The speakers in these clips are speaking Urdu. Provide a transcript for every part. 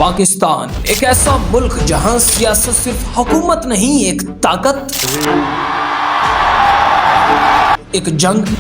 پاکستان ایک ایسا ملک جہاں سیاست صرف حکومت نہیں، ایک طاقت، ایک جنگ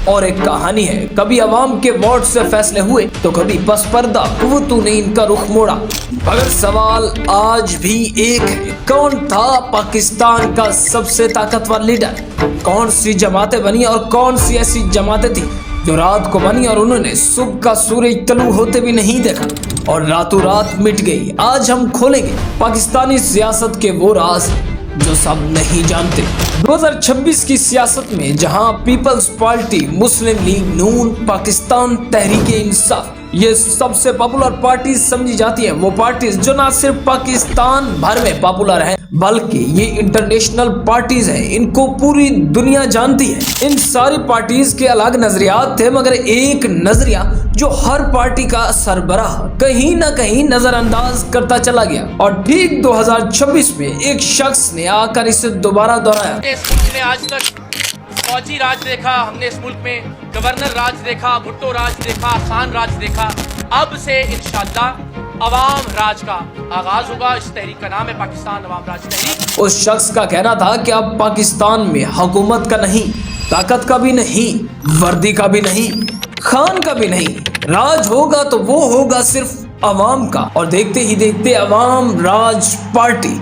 اور ایک کہانی ہے۔ کبھی عوام کے ووٹ سے فیصلے ہوئے تو کبھی پس پردہ قوتوں نے ان کا رخ موڑا، مگر سوال آج بھی ایک ہے، کون تھا پاکستان کا سب سے طاقتور لیڈر؟ کون سی جماعتیں بنی اور کون سی ایسی جماعتیں تھیں جو رات کو بنی اور انہوں نے صبح کا سورج طلوع ہوتے بھی نہیں دیکھا اور راتوں رات مٹ گئی؟ آج ہم کھولیں گے پاکستانی سیاست کے وہ راز جو سب نہیں جانتے۔ 2026 کی سیاست میں جہاں پیپلز پارٹی، مسلم لیگ نون، پاکستان تحریک انصاف یہ سب سے پاپولر پارٹیز سمجھی جاتی ہیں، وہ پارٹیز جو نہ صرف پاکستان بھر میں پاپولر ہیں بلکہ یہ انٹرنیشنل پارٹیز ہیں، ان کو پوری دنیا جانتی ہے۔ ان ساری پارٹیز کے الگ نظریات تھے، مگر ایک نظریہ جو ہر پارٹی کا سربراہ کہیں نہ کہیں نظر انداز کرتا چلا گیا، اور ٹھیک 2026 میں ایک شخص نے آ کر اسے دوبارہ دہرایا۔ اس ملک میں آج تک فوجی راج دیکھا، ہم نے اس ملک میں گورنر راج دیکھا، بھٹو راج دیکھا، خان راج دیکھا، اب سے انشاءاللہ عوام راج کا آغاز ہوگا۔ اس تحریک کا نام ہے پاکستان عوام راج تحریک۔ اس شخص کا کہنا تھا کہ اب پاکستان میں حکومت کا نہیں، طاقت کا بھی نہیں، وردی کا بھی نہیں، خان کا بھی نہیں، راج ہوگا تو وہ ہوگا صرف عوام کا۔ اور دیکھتے ہی دیکھتے عوام راج پارٹی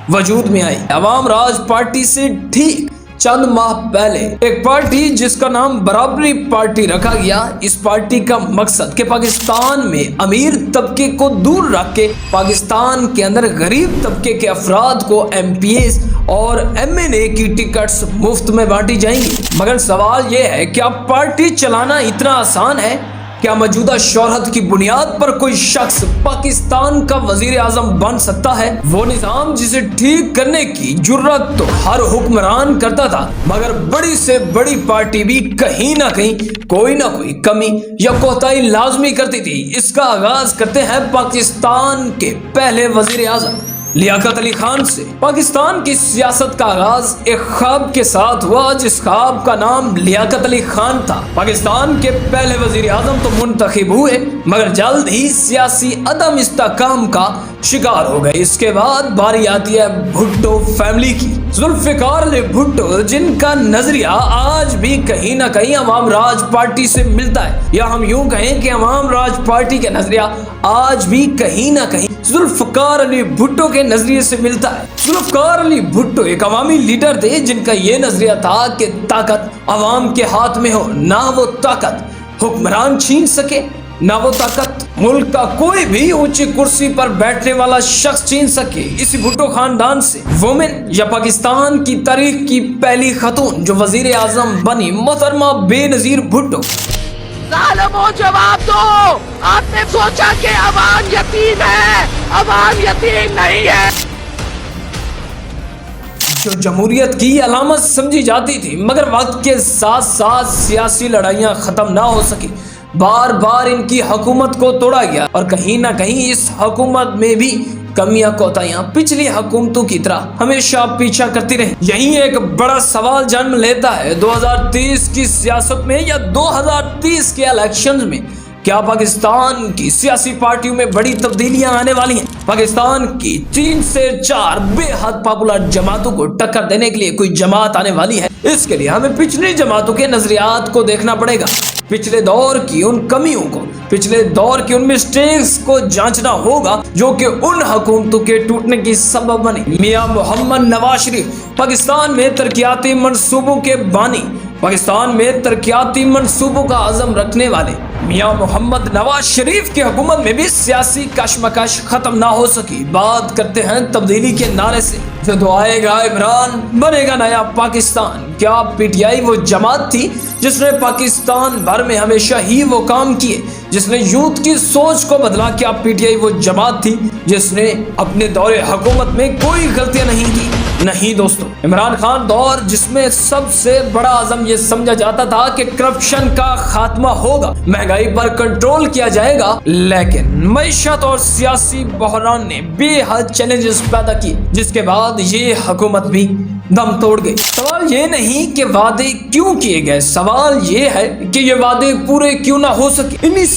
وجود میں آئی۔ عوام راج پارٹی سے ٹھیک چند ماہ پہلے ایک پارٹی جس کا نام برابری پارٹی رکھا گیا، اس پارٹی کا مقصد کہ پاکستان میں امیر طبقے کو دور رکھ کے پاکستان کے اندر غریب طبقے کے افراد کو ایم پی ایز اور ایم این اے کی ٹکٹس مفت میں بانٹی جائیں گی۔ مگر سوال یہ ہے کہ اب پارٹی چلانا اتنا آسان ہے؟ کیا موجودہ شہرت کی بنیاد پر کوئی شخص پاکستان کا وزیر اعظم بن سکتا ہے؟ وہ نظام جسے ٹھیک کرنے کی جرت تو ہر حکمران کرتا تھا، مگر بڑی سے بڑی پارٹی بھی کہیں نہ کہیں کوئی نہ کوئی کمی یا کوتاہی لازمی کرتی تھی۔ اس کا آغاز کرتے ہیں پاکستان کے پہلے وزیر اعظم لیاقت علی خان سے۔ پاکستان کی سیاست کا آغاز ایک خواب کے ساتھ ہوا جس خواب کا نام لیاقت علی خان تھا۔ پاکستان کے پہلے وزیر اعظم تو منتخب ہوئے، مگر جلد ہی سیاسی عدم استحکام کا شکار ہو گئے۔ اس کے بعد باری آتی ہے بھٹو فیملی کی۔ ذوالفقار علی بھٹو جن کا نظریہ آج بھی کہیں نہ کہیں عوام راج پارٹی سے ملتا ہے، یا ہم یوں کہیں کہ عوام راج پارٹی کا نظریہ آج بھی کہیں نہ کہیں ذوالفقار علی بھٹو کے نظریے سے ملتا ہے۔ ذوالفقار علی بھٹو ایک عوامی لیڈر تھے جن کا یہ نظریہ تھا کہ طاقت عوام کے ہاتھ میں ہو، نہ وہ طاقت حکمران چھین سکے، نہ وہ طاقت ملک کا کوئی بھی اونچی کرسی پر بیٹھنے والا شخص چھین سکے۔ اسی بھٹو خاندان سے وومن یا پاکستان کی تاریخ کی پہلی خاتون جو وزیر اعظم بنی محترمہ بے نظیر بھٹو۔ ظالموں جواب دو، آپ نے سوچا کہ عوام یتیم ہے؟ عوام یتیم نہیں ہے۔ جو جمہوریت کی علامت سمجھی جاتی تھی، مگر وقت کے ساتھ ساتھ سیاسی لڑائیاں ختم نہ ہو سکی، بار بار ان کی حکومت کو توڑا گیا، اور کہیں نہ کہیں اس حکومت میں بھی کمیاں کوتاہیاں پچھلی حکومتوں کی طرح ہمیشہ پیچھا کرتی رہی۔ یہی ایک بڑا سوال جنم لیتا ہے 2030 کی سیاست میں یا 2030 کے الیکشنز میں کیا پاکستان کی سیاسی پارٹیوں میں بڑی تبدیلیاں آنے والی ہیں؟ پاکستان کی 3 سے 4 بے حد پاپولر جماعتوں کو ٹکر دینے کے لیے کوئی جماعت آنے والی ہے؟ اس کے لیے ہمیں پچھلی جماعتوں کے نظریات کو دیکھنا پڑے گا، پچھلے دور کی ان کمیوں کو، پچھلے دور کی ان مسٹیکس کو جانچنا ہوگا جو کہ ان حکومتوں کے ٹوٹنے کی سبب بنی۔ میاں محمد نواز شریف پاکستان میں ترقیاتی منصوبوں کے بانی، پاکستان میں ترقیاتی منصوبوں کا عزم رکھنے والے میاں محمد نواز شریف کی حکومت میں بھی سیاسی کشمکش ختم نہ ہو سکی۔ بات کرتے ہیں تبدیلی کے نعرے سے، جو آئے گا عمران بنے گا نیا پاکستان۔ کیا پی ٹی آئی وہ جماعت تھی جس نے پاکستان بھر میں ہمیشہ ہی وہ کام کیے جس نے یوتھ کی سوچ کو بدلا؟ کیا پی ٹی آئی وہ جماعت تھی جس نے اپنے دور حکومت میں کوئی غلطیاں نہیں کی؟ نہیں دوستو، عمران خان دور جس میں سب سے بڑا عزم یہ سمجھا جاتا تھا کہ کرپشن کا خاتمہ ہوگا، مہنگائی پر کنٹرول کیا جائے گا، لیکن معیشت اور سیاسی بحران نے بے حد چیلنجز پیدا کیے، جس کے بعد یہ حکومت بھی دم توڑ گئی۔ سوال یہ نہیں کہ وعدے کیوں کیے گئے، سوال یہ ہے کہ یہ وعدے پورے کیوں نہ ہو سکے۔ انہی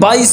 22